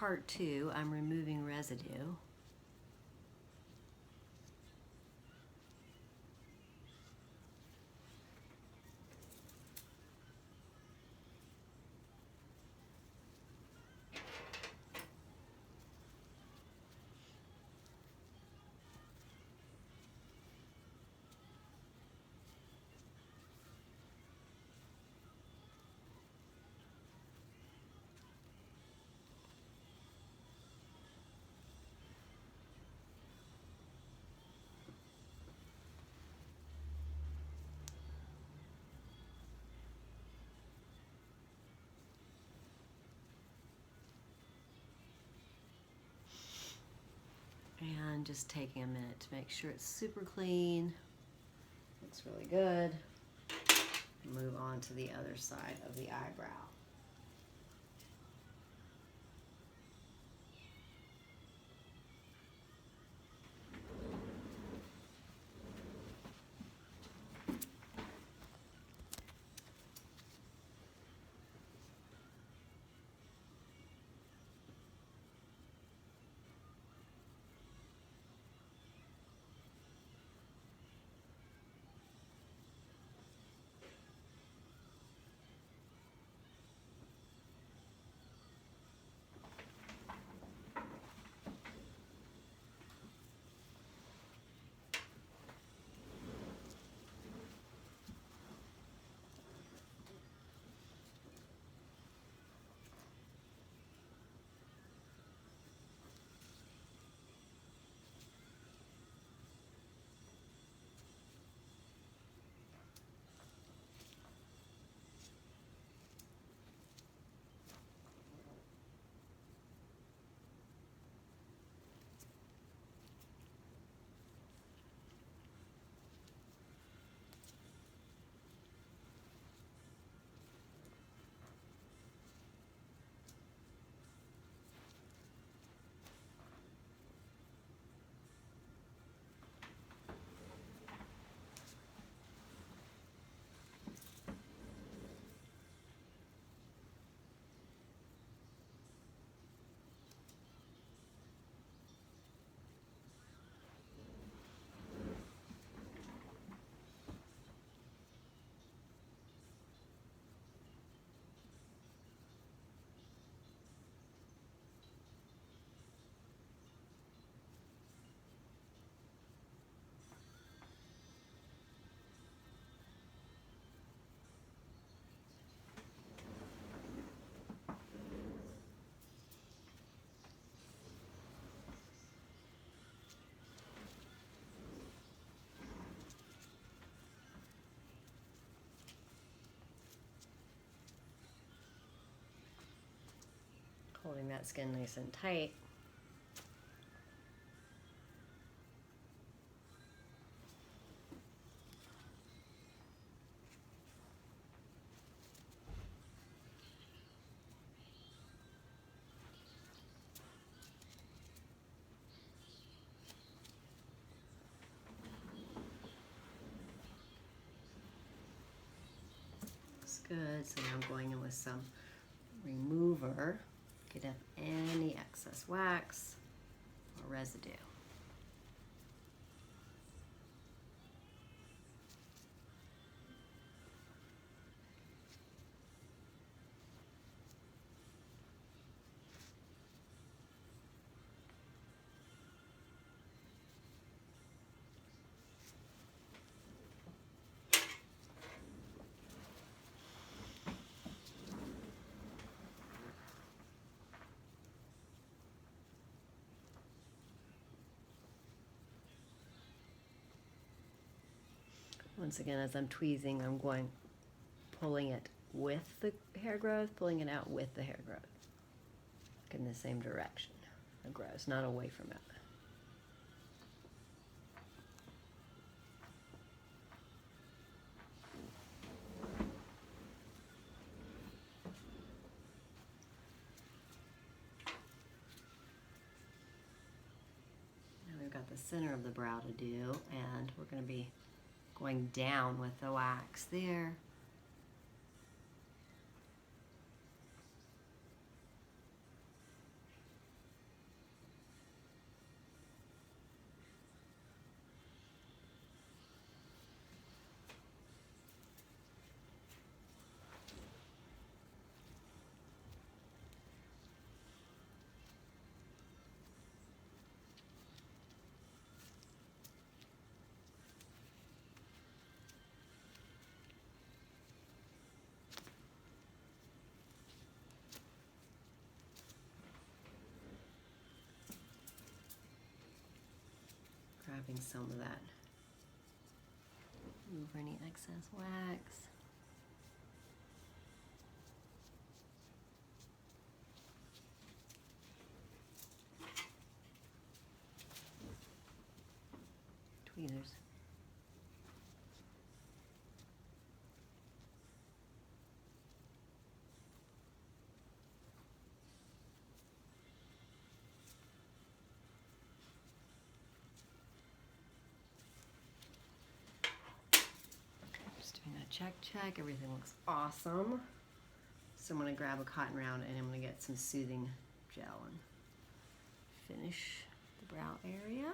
part 2, I'm removing residue. And just taking a minute to make sure it's super clean. Looks really good. Move on to the other side of the eyebrow. Holding that skin nice and tight. Looks good. So now I'm going in with some remover. Get up any excess wax or residue. Once again, as I'm tweezing, I'm pulling it with the hair growth, pulling it out with the hair growth. In the same direction. It grows, not away from it. Now we've got the center of the brow to do, and we're going to be going down with the wax there. grabbing some of that. Remove any excess wax. Tweezers. Just doing a check. Everything looks awesome. So I'm going to grab a cotton round and I'm going to get some soothing gel and finish the brow area.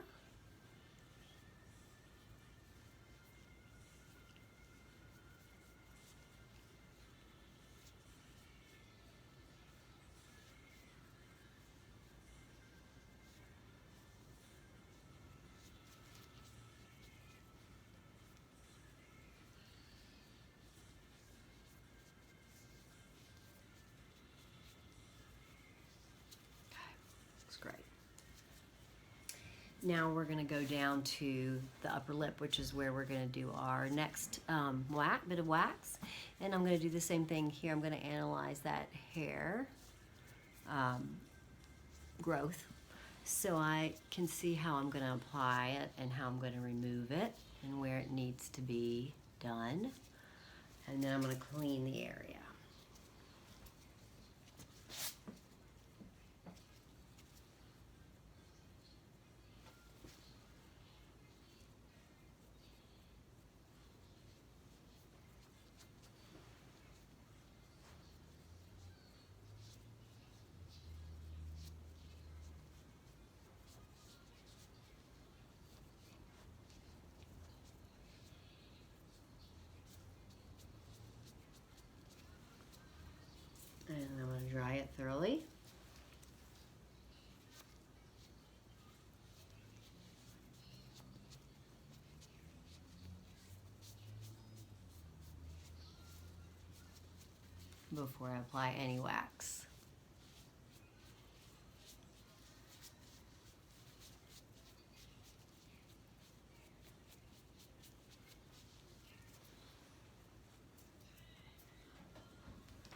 Great. Now we're going to go down to the upper lip, which is where we're going to do our next bit of wax. And I'm going to do the same thing here. I'm going to analyze that hair growth so I can see how I'm going to apply it and how I'm going to remove it and where it needs to be done. And then I'm going to clean the area. And I'm going to dry it thoroughly. Before I apply any wax.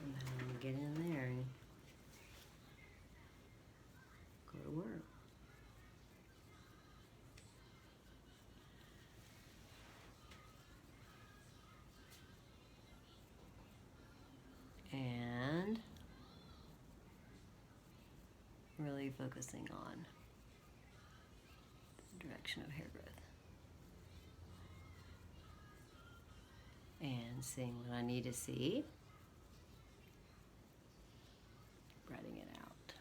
And then I'm going to get in there and go to work. And really focusing on the direction of hair growth. And seeing what I need to see. Spreading it out.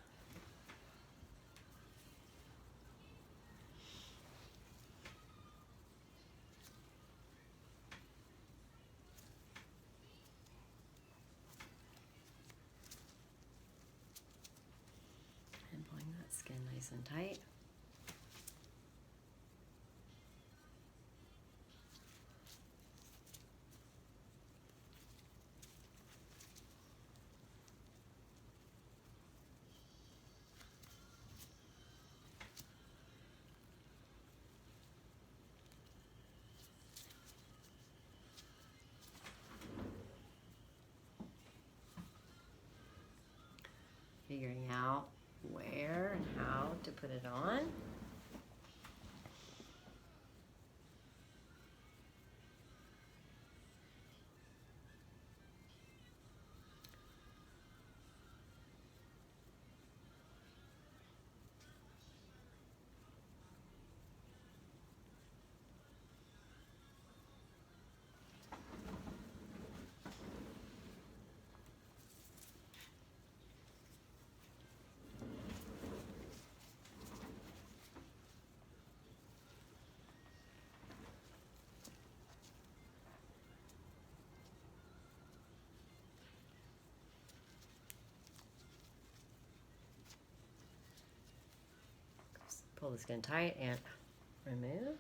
And pulling that skin nice and tight. Figuring out where and how to put it on. Pull the skin tight and remove.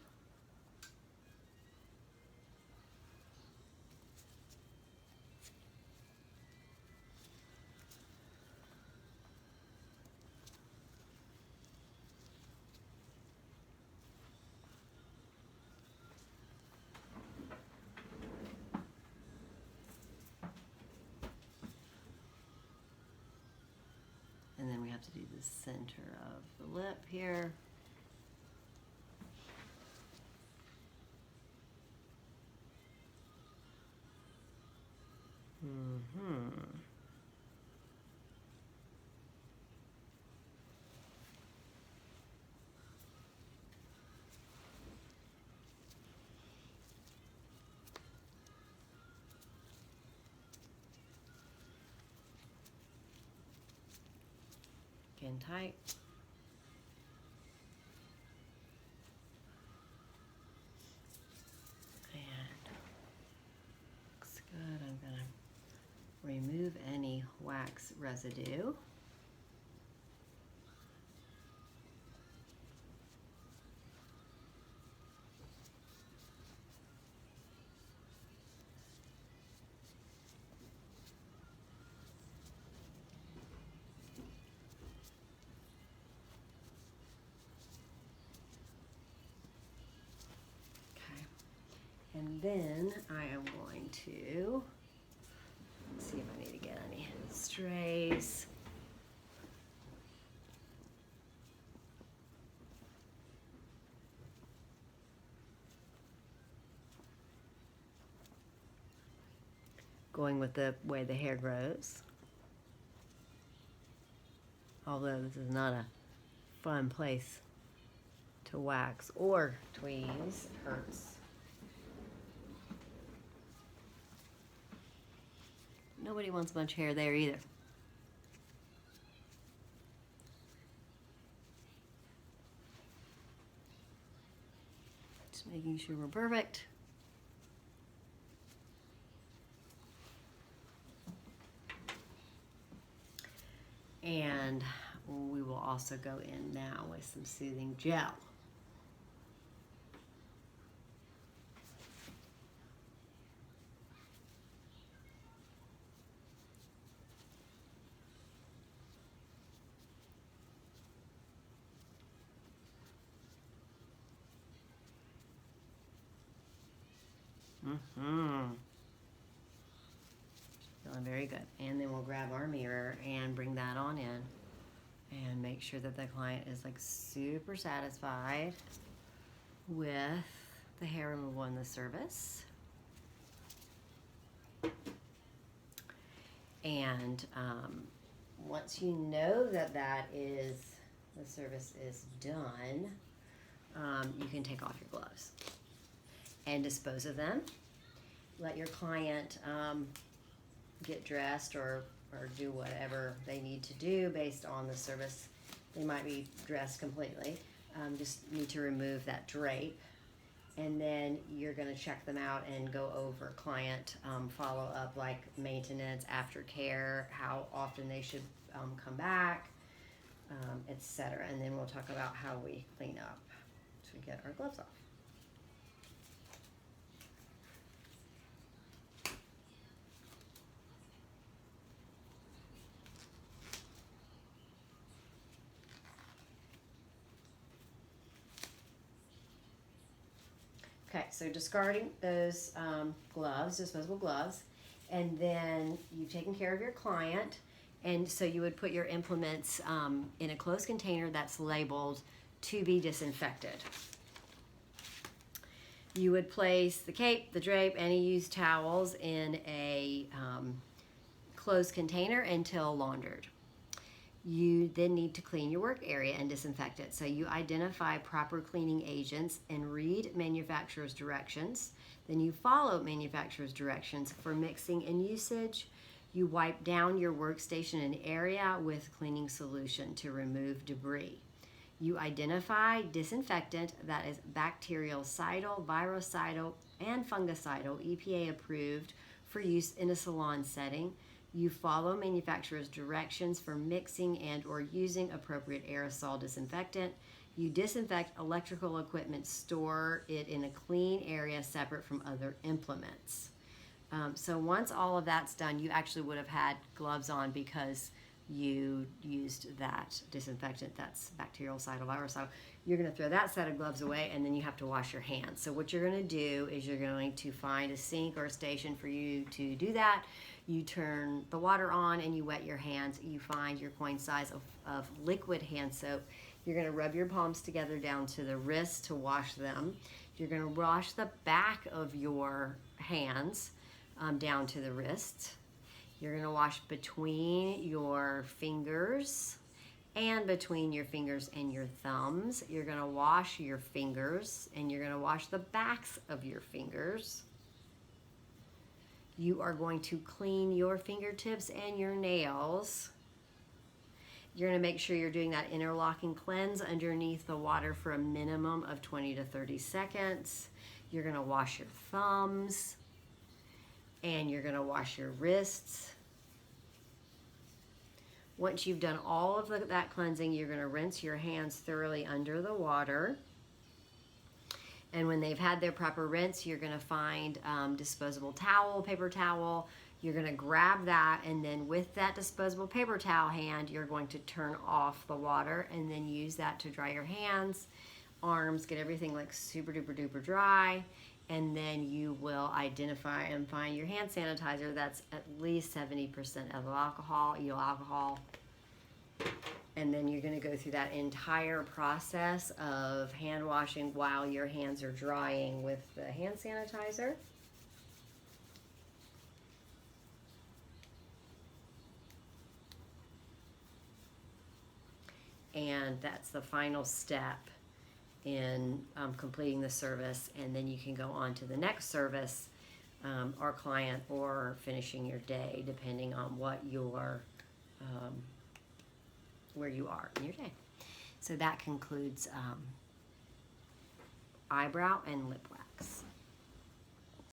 to do the center of the lip here. Again, tight. I'm going to remove any wax residue. Okay, and then I am going to see if I need to get any strays. Going with the way the hair grows. Although this is not a fun place to wax or tweeze, it hurts. Nobody wants much hair there either. Just making sure we're perfect. And we will also go in now with some soothing gel. Feeling very good. And then we'll grab our mirror and bring that on in and make sure that the client is like super satisfied with the hair removal and the service. And once you know that the service is done, you can take off your gloves and dispose of them. Let your client get dressed or do whatever they need to do based on the service. They might be dressed completely. Just need to remove that drape. And then you're going to check them out and go over client follow-up, like maintenance, aftercare, how often they should come back, etc. And then we'll talk about how we clean up to get our gloves off. Okay, so discarding those gloves, disposable gloves, and then you've taken care of your client, and so you would put your implements in a closed container that's labeled to be disinfected. You would place the cape, the drape, any used towels in a closed container until laundered. You then need to clean your work area and disinfect it. So you identify proper cleaning agents and read manufacturer's directions. Then you follow manufacturer's directions for mixing and usage. You wipe down your workstation and area with cleaning solution to remove debris. You identify disinfectant that is bactericidal, virucidal, and fungicidal, EPA approved for use in a salon setting. You follow manufacturer's directions for mixing and or using appropriate aerosol disinfectant. You disinfect electrical equipment, store it in a clean area separate from other implements. So once all of that's done, you actually would have had gloves on because you used that disinfectant that's bactericidal, virucidal. You're going to throw that set of gloves away, and then you have to wash your hands. So what you're going to do is you're going to find a sink or a station for you to do that. You turn the water on and you wet your hands. You find your coin size of liquid hand soap. You're going to rub your palms together down to the wrist to wash them. You're going to wash the back of your hands down to the wrist. You're going to wash between your fingers and between your fingers and your thumbs. You're going to wash your fingers and you're going to wash the backs of your fingers. You are going to clean your fingertips and your nails. You're going to make sure you're doing that interlocking cleanse underneath the water for a minimum of 20 to 30 seconds. You're going to wash your thumbs and you're going to wash your wrists. Once you've done all of that cleansing, you're going to rinse your hands thoroughly under the water. And when they've had their proper rinse, you're going to find disposable towel, paper towel. You're going to grab that, and then with that disposable paper towel hand, you're going to turn off the water and then use that to dry your hands, arms, get everything like super duper duper dry. And then you will identify and find your hand sanitizer that's at least 70% ethyl alcohol. And then you're going to go through that entire process of hand washing while your hands are drying with the hand sanitizer. And that's the final step in completing the service, and then you can go on to the next service or client or finishing your day, depending on what your where you are in your day. So that concludes eyebrow and lip wax.